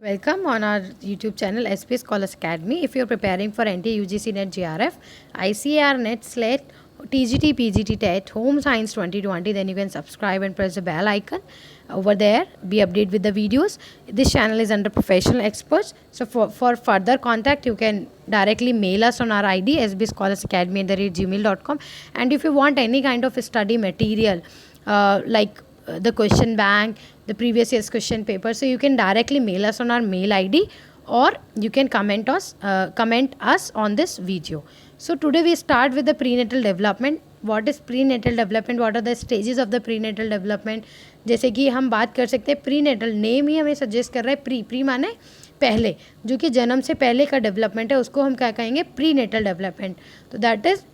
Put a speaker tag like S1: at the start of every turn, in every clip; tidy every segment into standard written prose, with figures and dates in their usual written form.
S1: Welcome on our YouTube channel SPS Scholars Academy. If you're preparing for NTA UGC NET GRF, ICAR NET SLET, TGT PGT TET, Home Science 2020, then you can subscribe and press the bell icon over there. Be updated with the videos. This channel is under professional experts. So for further contact, you can directly mail us on our ID sbsscholarsacademy@gmail.com. And if you want any kind of study material like the question bank, the previous year's question paper, so you can directly mail us on our mail ID, or you can comment us on this video. So today we start with the prenatal development. What is prenatal development? What are the stages of the prenatal development? जैसे कि हम बात कर सकते हैं prenatal, name ही हमें suggest कर रहा है प्री माने पहले, जो कि जन्म से पहले का डेवलपमेंट है, उसको हम क्या कहेंगे? Prenatal development. तो that is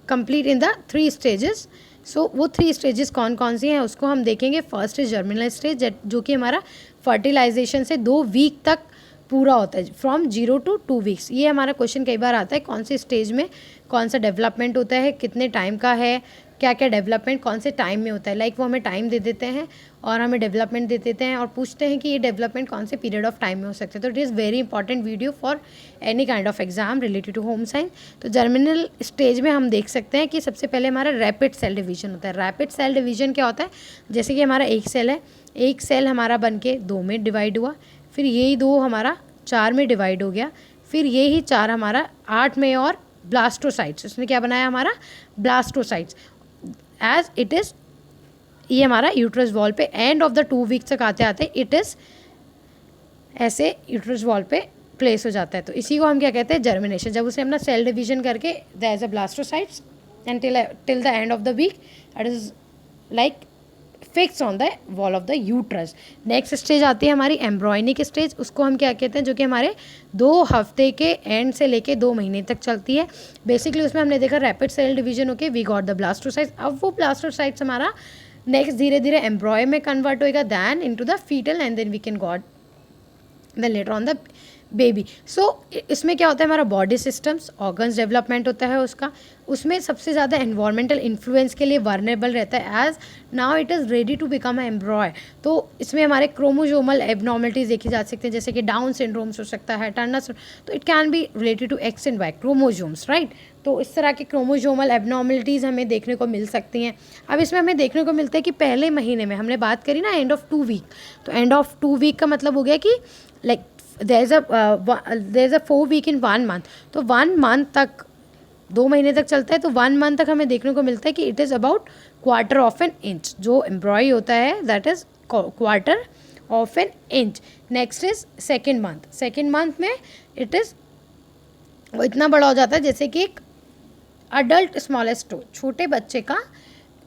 S1: complete in the 3 stages. So वो 3 स्टेजेस कौन कौन सी हैं उसको हम देखेंगे. फर्स्ट इज जर्मिनल स्टेज, जो कि हमारा फर्टिलाइजेशन से 2 वीक तक पूरा होता है, फ्रॉम 0 to 2 वीक्स. ये हमारा क्वेश्चन कई बार आता है, कौन से स्टेज में कौन सा डेवलपमेंट होता है, कितने टाइम का है, क्या क्या डेवलपमेंट कौन से टाइम में होता है. लाइक वो हमें टाइम दे देते हैं और हमें डेवलपमेंट दे देते हैं और पूछते हैं कि ये डेवलपमेंट कौन से पीरियड ऑफ टाइम में हो सकता है. तो it is very important video for any kind of exam related to home science. तो जर्मिनल स्टेज में हम देख सकते हैं कि सबसे पहले हमारा रैपिड सेल डिवीजन होता है. रैपिड सेल डिवीजन क्या होता है? जैसे कि हमारा एक सेल है, एक सेल हमारा बन के 2 में डिवाइड हुआ, फिर यही 2 हमारा 4 में डिवाइड हो गया, फिर यही 4 हमारा 8 में, और ब्लास्टोसाइट्स, उसने क्या बनाया हमारा? ब्लास्टोसाइट्स. एज इट इज़, ये हमारा यूट्रस वॉल पे एंड ऑफ द 2 वीक तक आते आते इट इज़ ऐसे यूट्रस वॉल पे प्लेस हो जाता है. तो इसी को हम क्या कहते हैं? जर्मिनेशन. जब उसे अपना सेल डिवीजन करके there is a blastocytes and till the end of the week it is like fix on the wall of the uterus. Next stage आती है हमारी एम्ब्रॉयनिक स्टेज. उसको हम क्या कहते हैं? जो कि हमारे 2 हफ्ते के एंड से लेके 2 महीने तक चलती है. बेसिकली उसमें हमने देखा रैपिड सेल डिवीजन होके वी गॉट द ब्लास्टोसाइट्स. अब वो ब्लास्टोसाइट्स हमारा नेक्स्ट धीरे धीरे एम्ब्रॉय में कन्वर्ट होएगा, than into the foetal, and then we can got then later on the baby. So इसमें क्या होता है? हमारा बॉडी सिस्टम्स, ऑर्गन्स डेवलपमेंट होता है उसका. उसमें सबसे ज़्यादा एनवायरमेंटल इन्फ्लुएंस के लिए वर्नेबल रहता है, as now it is ready to become a embryo. तो इसमें हमारे क्रोमोजोमल एबनॉर्मलिटीज़ देखी जा सकती हैं, जैसे कि डाउन सिंड्रोम्स हो सकता है, टर्नर. तो it can be related to X and Y chromosomes, right. तो इस तरह के क्रोमोजोमल एबनॉर्मलिटीज़ हमें देखने को मिल सकती हैं. अब इसमें हमें देखने को मिलता है कि पहले महीने में हमने बात करी ना एंड ऑफ 2 वीक, तो एंड ऑफ 2 वीक का मतलब हो गया कि like there is a 4 week in 1 month. तो 1 month तक, 2 महीने तक चलता है. तो 1 month तक हमें देखने को मिलता है कि it is about quarter of an inch. जो एम्ब्रॉय होता है that is quarter of an inch. Next is second month. Second month में इट इज़ इतना बड़ा हो जाता है जैसे कि एक अडल्ट स्मॉलेस्ट टो, छोटे बच्चे का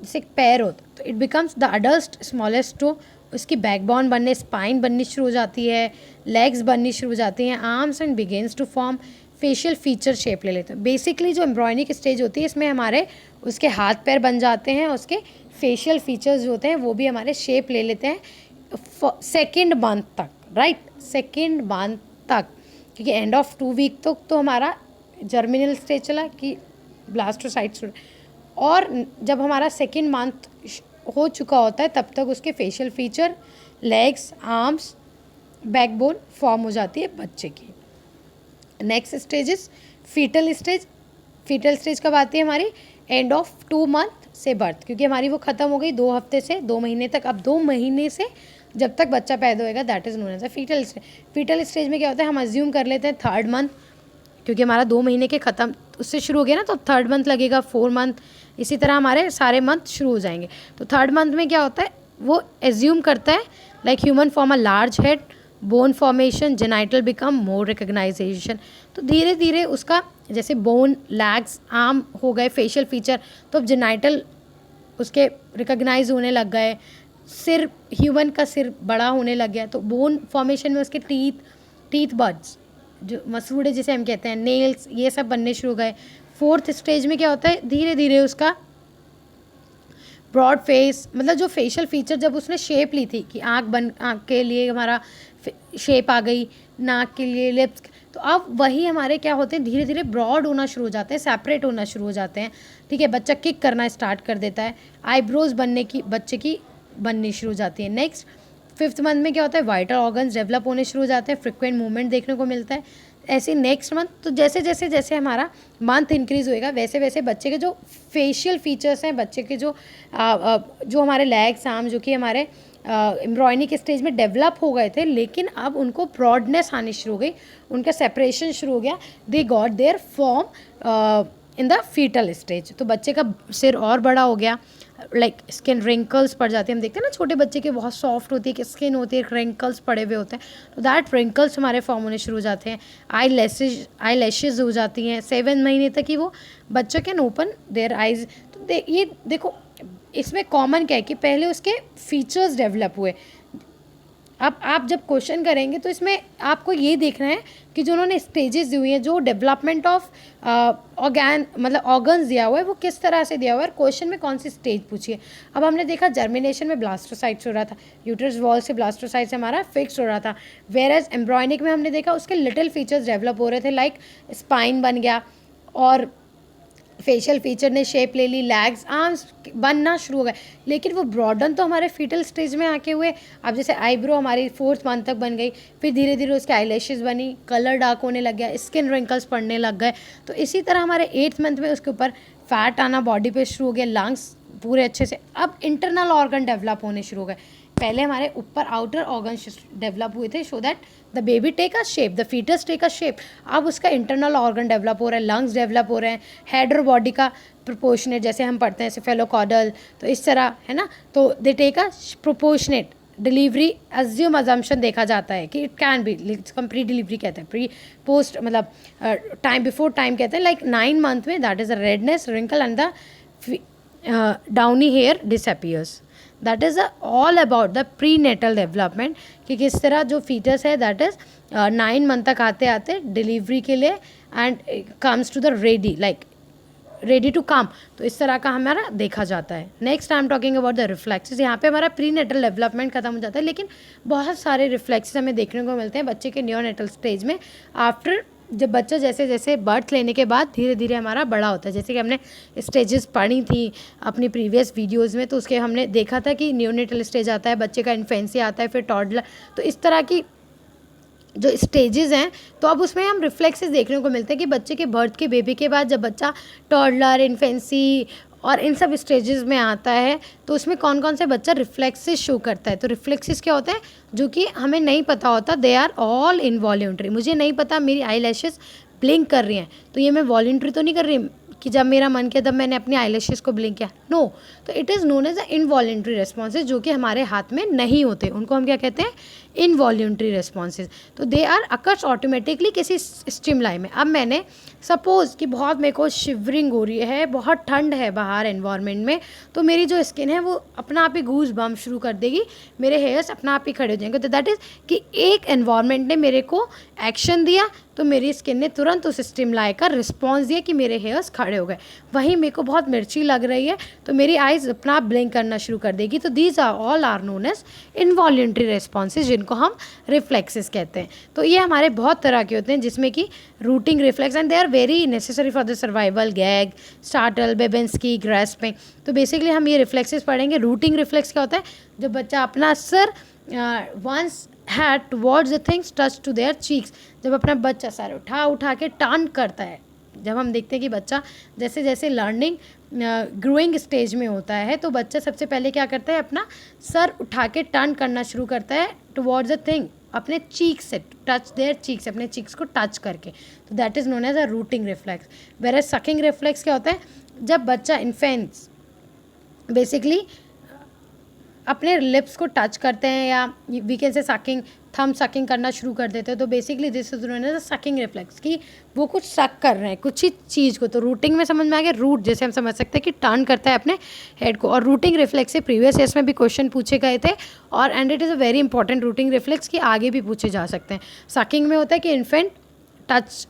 S1: जैसे एक पैर होता है, तो it becomes the adult smallest toe. उसकी बैकबोन बनने, स्पाइन बननी शुरू हो जाती है, लेग्स बननी शुरू हो जाती हैं, arms and begins to form, facial feature shape ले लेते हैं. बेसिकली जो एम्ब्रॉयनिक स्टेज होती है इसमें हमारे उसके हाथ पैर बन जाते हैं, उसके फेशियल फीचर्स जो होते हैं वो भी हमारे शेप ले लेते हैं सेकेंड मंथ तक, राइट. सेकेंड मंथ तक, क्योंकि एंड ऑफ 2 वीक तक तो हमारा जर्मिनल स्टेज चला कि ब्लास्टोसाइट्स. और जब हमारा सेकेंड मंथ हो चुका होता है तब तक उसके facial feature, legs, arms, backbone form हो जाती है बच्चे की. Next stage is fetal stage. Fetal stage कब आती है? हमारी एंड ऑफ 2 मंथ से बर्थ, क्योंकि हमारी वो ख़त्म हो गई 2 हफ्ते से 2 महीने तक. अब 2 महीने से जब तक बच्चा पैदा होएगा that is known as a fetal stage. Fetal stage में क्या होता है? हम अज्यूम कर लेते हैं 3rd मंथ, क्योंकि हमारा 2 महीने के ख़त्म उससे शुरू हो गया ना, तो 3rd मंथ लगेगा, 4 मंथ, इसी तरह हमारे सारे मंथ शुरू हो जाएंगे. तो 3rd मंथ में क्या होता है? वो एज्यूम करता है like human form a large head, bone formation, genital become more recognisation. तो धीरे धीरे उसका जैसे बोन, लैग्स, आर्म हो गए, फेशियल फीचर, तो अब जेनाइटल उसके रिकग्नाइज होने लग गए, सिर, ह्यूमन का सिर बड़ा होने लग गया. तो बोन फॉर्मेशन में उसके टीथ बड्स, जो मसूड़े जिसे हम कहते हैं, नेल्स, ये सब बनने शुरू हो गए. 4th स्टेज में क्या होता है? धीरे धीरे उसका ब्रॉड फेस, मतलब जो फेशियल फीचर जब उसने शेप ली थी कि आँख के लिए हमारा शेप आ गई, नाक के लिए लिप्स, तो अब वही हमारे क्या होते हैं? धीरे धीरे ब्रॉड होना शुरू हो जाते हैं, सेपरेट होना शुरू हो जाते हैं. ठीक है, बच्चा किक करना स्टार्ट कर देता है, आईब्रोज बनने की बच्चे की बननी शुरू हो जाती है. नेक्स्ट 5th मंथ में क्या होता है, वाइटल ऑर्गन्स डेवलप होने शुरू हो जाते हैं, फ्रिक्वेंट मूवमेंट देखने को मिलता है। ऐसे नेक्स्ट मंथ, तो जैसे जैसे जैसे हमारा मंथ इंक्रीज़ होएगा वैसे वैसे बच्चे के जो फेशियल फीचर्स हैं, बच्चे के जो हमारे लेग्स आर्म जो कि हमारे एम्ब्रॉयनिक स्टेज में डेवलप हो गए थे, लेकिन अब उनको ब्रॉडनेस आनी शुरू हो गई, उनका सेपरेशन शुरू हो गया, they got their form in the fetal stage. तो बच्चे का सिर और बड़ा हो गया, लाइक स्किन रिंकल्स पड़ जाती है, हम देखते हैं ना छोटे बच्चे के बहुत सॉफ्ट होती है कि स्किन होती है, रिंकल्स पड़े हुए होते हैं, तो दैट रिंकल्स हमारे फॉर्म होने शुरू हो जाते हैं। आई लैशेज हो जाती हैं, 7 महीने तक ही वो बच्चा कैन ओपन देयर आइज। तो ये देखो इसमें कॉमन क्या है कि पहले उसके फीचर्स डेवलप हुए। अब आप जब क्वेश्चन करेंगे तो इसमें आपको ये देखना है कि जो उन्होंने स्टेजेस दी हुई हैं, जो डेवलपमेंट ऑफ ऑर्गन्स दिया हुआ है वो किस तरह से दिया हुआ है, क्वेश्चन में कौन सी स्टेज पूछी है। अब हमने देखा जर्मिनेशन में ब्लास्टोसाइट्स हो रहा था, यूट्रस वॉल से ब्लास्टोसाइट्स हमारा फिक्स हो रहा था, वेयर एज एम्ब्रॉयनिक में हमने देखा उसके लिटिल फीचर्स डेवलप हो रहे थे, लाइक स्पाइन बन गया और फेशियल फीचर ने शेप ले ली, लेग्स आर्म्स बनना शुरू हो गए, लेकिन वो ब्रॉडन तो हमारे फीटल स्टेज में आके हुए। अब जैसे आईब्रो हमारी 4th मंथ तक बन गई, फिर धीरे धीरे उसके आईलैशेस बनी, कलर डार्क होने लग गया, स्किन रिंकल्स पड़ने लग गए। तो इसी तरह हमारे 8th मंथ में उसके ऊपर फैट आना बॉडी पे शुरू हो गया, लंग्स पूरे अच्छे से, अब इंटरनल ऑर्गन डेवलप होने शुरू हो गए। पहले हमारे ऊपर आउटर ऑर्गन डेवलप हुए थे so that the baby take a shape, the fetus take a shape. अब उसका इंटरनल ऑर्गन डेवलप हो रहा है, लंग्स डेवलप हो रहे हैं, हेड और बॉडी का प्रोपोर्शनेट, जैसे हम पढ़ते हैं सेफेलोकॉडल, तो इस तरह है ना, तो they take a proportionate delivery assume assumption देखा जाता है कि इट कैन बी, हम प्री डिलीवरी कहते हैं, प्री पोस्ट मतलब टाइम बिफोर टाइम कहते हैं, लाइक 9 मंथ में that is a redness wrinkle and the downy hair disappears. That is all about the prenatal development कि किस तरह जो फीटस है दैट इज़ 9 मंथ तक आते आते डिलीवरी के लिए and comes to the ready to come, तो इस तरह का हमारा देखा जाता है। Next I am talking about the reflexes. यहाँ पे हमारा प्री नेटल डेवलपमेंट खत्म हो जाता है, लेकिन बहुत सारे रिफ्लेक्सेस हमें देखने को मिलते हैं बच्चे के नियोनेटल स्टेज में, आफ्टर जब बच्चा जैसे जैसे बर्थ लेने के बाद धीरे धीरे हमारा बड़ा होता है। जैसे कि हमने स्टेजेस पढ़ी थी अपनी प्रीवियस वीडियोस में, तो उसके हमने देखा था कि नियोनेटल स्टेज आता है, बच्चे का इन्फेंसी आता है, फिर टॉडलर, तो इस तरह की जो स्टेजेस हैं, तो अब उसमें हम रिफ्लेक्सेस देखने को मिलते हैं कि बच्चे के बर्थ के बेबी के बाद जब बच्चा टॉडलर, इन्फेंसी और इन सब स्टेजेस में आता है तो उसमें कौन कौन से बच्चा रिफ्लेक्सेस शो करता है। तो रिफ्लेक्सेस क्या होते हैं जो कि हमें नहीं पता होता, दे आर ऑल इनवॉल्यूंटरी। मुझे नहीं पता मेरी आई लैशेस ब्लिंक कर रही हैं, तो ये मैं वॉल्यूंटरी तो नहीं कर रही कि जब मेरा मन किया तब मैंने अपनी आई लैशेस को ब्लिंक किया, नो। तो it is known as a involuntary responses जो कि हमारे हाथ में नहीं होते, उनको हम क्या कहते हैं, इनवॉल्यूंटरी रिस्पॉन्सेज। तो दे आर अकर्स ऑटोमेटिकली किसी स्टिमुलाई में। अब मैंने सपोज़ कि बहुत मेरे को शिवरिंग हो रही है, बहुत ठंड है बाहर एनवायरनमेंट में, तो मेरी जो स्किन है वो अपना आप ही गूज बम शुरू कर देगी, मेरे हेयर्स अपना आप ही खड़े हो जाएंगे। तो दैट इज़ कि एक एनवायरनमेंट ने मेरे को एक्शन दिया तो मेरी स्किन ने तुरंत उस स्टिमुलाई का रिस्पॉन्स दिया कि मेरे हेयर्स खड़े हो गए। वहीं मेरे को बहुत मिर्ची लग रही है तो मेरी आइज़ अपना आप ब्लिंक करना शुरू कर देगी। तो these are all are known as involuntary responses, जिनको हम रिफ्लेक्सेस कहते हैं। तो ये हमारे बहुत तरह के होते हैं जिसमें कि rooting reflex and they are very necessary for the survival, gag, startle, Babinski, grasping. तो बेसिकली हम ये रिफ्लेक्सेस पढ़ेंगे। रूटिंग रिफ्लेक्स क्या होता है, जब बच्चा अपना सर once head towards the things touch to their cheeks, जब अपना बच्चा सर उठा के टर्न करता है। जब हम देखते हैं कि बच्चा जैसे जैसे लर्निंग ग्रोइंग स्टेज में होता है तो बच्चा सबसे पहले क्या करता है, अपना सर उठा के टर्न करना शुरू करता है टुवर्ड्स द थिंग, अपने चीक से, टच देयर चीक्स, अपने चीक्स को टच करके। तो that is known as a rooting reflex. Where sucking reflex क्या होता है, जब बच्चा इन्फेंट्स बेसिकली अपने लिप्स को टच करते हैं या we can say sucking, thumb sucking करना शुरू कर देते हैं, तो basically this is known as a sucking reflex कि वो कुछ सक कर रहे हैं कुछ ही चीज़ को। तो रूटिंग में समझ में आ गया, रूट जैसे हम समझ सकते हैं कि टर्न करता है अपने हेड को। और रूटिंग रिफ्लेक्स से प्रीवियस ईयर्स में भी क्वेश्चन पूछे गए थे और and it is a very important routing reflex कि आगे भी पूछे जा सकते हैं। सकिंग में होता है कि infant touch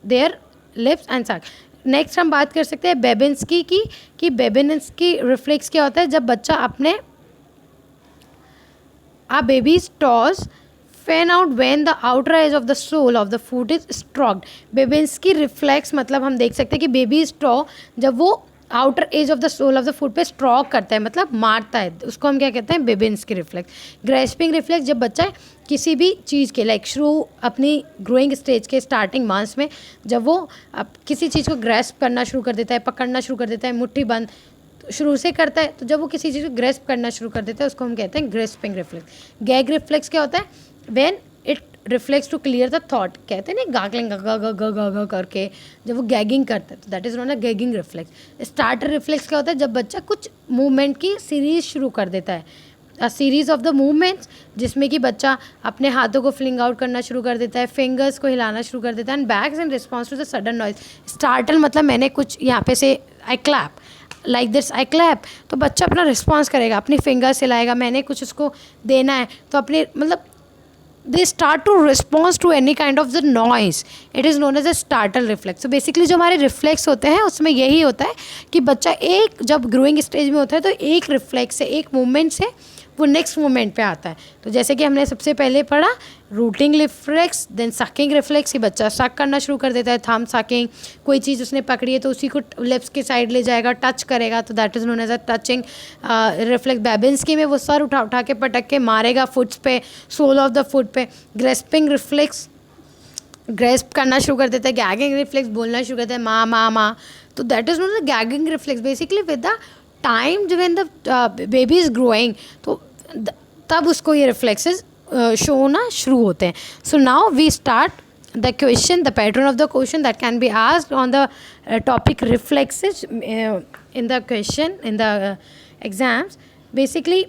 S1: there lips and सक। नेक्स्ट हम बात कर सकते हैं बेबेंस्की की, कि बेबेंस्की रिफ्लेक्स क्या होता है, जब बच्चा अपने a baby's toes fan out when the outer edge of the sole of the foot is stroked। Babinski reflex मतलब हम देख सकते हैं कि बेबीज टॉ जब वो outer edge of the sole of the foot पे स्ट्रोक करता है, मतलब मारता है, उसको हम क्या कहते हैं, बेबिन्स्की रिफ्लेक्स। ग्रेस्पिंग रिफ्लेक्स जब बच्चा किसी भी चीज़ के लाइक शुरू अपनी ग्रोइंग स्टेज के स्टार्टिंग मंथ्स में जब वो किसी चीज़ को ग्रेस्प करना शुरू कर देता है, पकड़ना शुरू कर देता है, मुट्ठी बंद शुरू से करता है, तो जब वो किसी चीज़ को ग्रेस्प करना शुरू कर देता है उसको हम कहते हैं ग्रेस्पिंग रिफ्लेक्स। गैग रिफ्लेक्स क्या होता है, when it reflex to clear the thought, कहते हैं ना गागलिंग ग करके जब वो गैगिंग करता है, तो that is known a gagging reflex. Starter reflex क्या होता है, जब बच्चा कुछ मूवमेंट की सीरीज शुरू कर देता है, a series of the movements, जिसमें कि बच्चा अपने हाथों को फ्लिंग आउट करना शुरू कर देता है, फिंगर्स को हिलाना शुरू कर देता है, and bags in response to the sudden noise. Startle मतलब मैंने कुछ यहाँ पे से I clap like this, I clap, तो बच्चा अपना रिस्पॉन्स करेगा, अपनी फिंगर्स हिलाएगा, मैंने कुछ उसको देना है तो अपने मतलब they start to respond to any kind of the noise, it is known as a startle reflex। so basically जो हमारे रिफ्लेक्स होते हैं उसमें यही होता है कि बच्चा एक जब ग्रोइंग स्टेज में होता है तो एक रिफ्लेक्स से, एक मूवमेंट से वो नेक्स्ट मूवमेंट पे आता है। तो जैसे कि हमने सबसे पहले पढ़ा rooting reflex, then sucking reflex, कि बच्चा सक करना शुरू कर देता है, थंब सकिंग, कोई चीज़ उसने पकड़ी है तो उसी को लिप्स के साइड ले जाएगा, टच करेगा, तो that is known as a touching reflex. Babinski में वो सर उठा उठा के पटक के मारेगा फुट्स पे, सोल ऑफ द फुट पे। ग्रेस्पिंग रिफ्लेक्स, ग्रेस्प करना शुरू कर देता है। गैगिंग रिफ्लेक्स, बोलना शुरू करता है माँ माँ माँ, तो that is known the gagging reflex. Basically with the time when the baby is growing, तो तब उसको ये रिफ्लेक्सेस शो होना शुरू होते हैं। So now we start the question, the pattern of the question that can be asked on the topic reflexes in the question in the exams। basically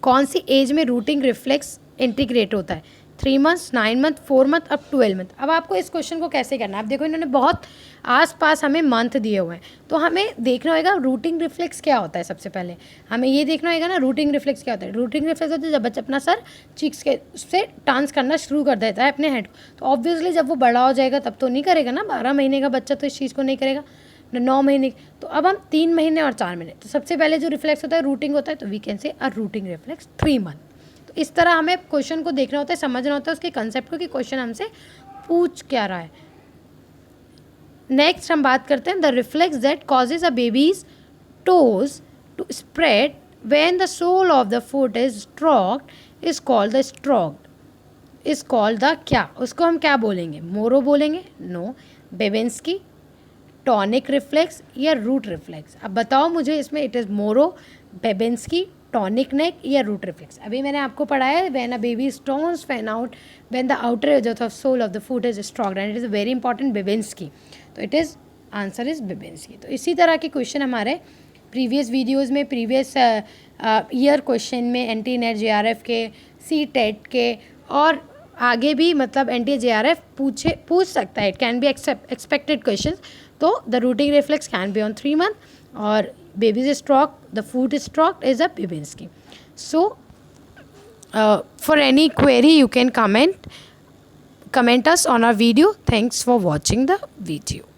S1: कौन सी as में रूटिंग रिफ्लेक्स इंटीग्रेट होता है, 3 months, 9 month, 4 month, अब 12 month। अब आपको इस question को कैसे करना है, आप देखो इन्होंने बहुत आसपास हमें मंथ दिए हुए हैं, तो हमें देखना होगा रूटिंग रिफ्लेक्स क्या होता है। सबसे पहले हमें ये देखना होगा ना रूटिंग रिफ्लेक्स क्या होता है। रूटिंग रिफ्लेक्स होता है जब बच्चा अपना सर चीक्स के से डांस करना शुरू कर देता है अपने हेड को, तो ऑब्वियसली जब वो बड़ा हो जाएगा तब तो नहीं करेगा ना, 12 महीने का बच्चा तो इस चीज़ को नहीं करेगा, 9 महीने। तो अब हम 3 महीने और 4 महीने, तो सबसे पहले जो रिफ्लेक्स होता है रूटिंग होता है, तो वी कैन से अ रूटिंग रिफ्लेक्स 3 month। तो इस तरह हमें क्वेश्चन को देखना होता है, समझना होता है उसके कंसेप्ट को कि क्वेश्चन हमसे पूछ क्या रहा है। नेक्स्ट हम बात करते हैं the reflex that causes a baby's toes to spread when the sole of the foot is stroked is called the stroked is called the क्या, उसको हम क्या बोलेंगे, मोरो बोलेंगे, नो, बेबिन्स्की, टॉनिक रिफ्लेक्स या रूट रिफ्लेक्स। अब बताओ मुझे इसमें इट इज़ मोरो, बेबिन्स्की, टॉनिक नेक या रूट रिफ्लेक्स। अभी मैंने आपको पढ़ाया है when a baby stones fan out when the outer edge of sole of the foot is stroked and it is very important Babinski, तो it is answer is Babinski. तो इसी तरह के क्वेश्चन हमारे प्रीवियस वीडियोज़ में, previous year question में, NT-NET JRF के, CTET के और आगे भी मतलब NTA JRF पूछ सकता है, it can be expected question. तो the rooting reflex can be on 3 month और babies is stroke, the foot is stroke is a Babinski। So for any query you can comment us on our video. Thanks for watching the video.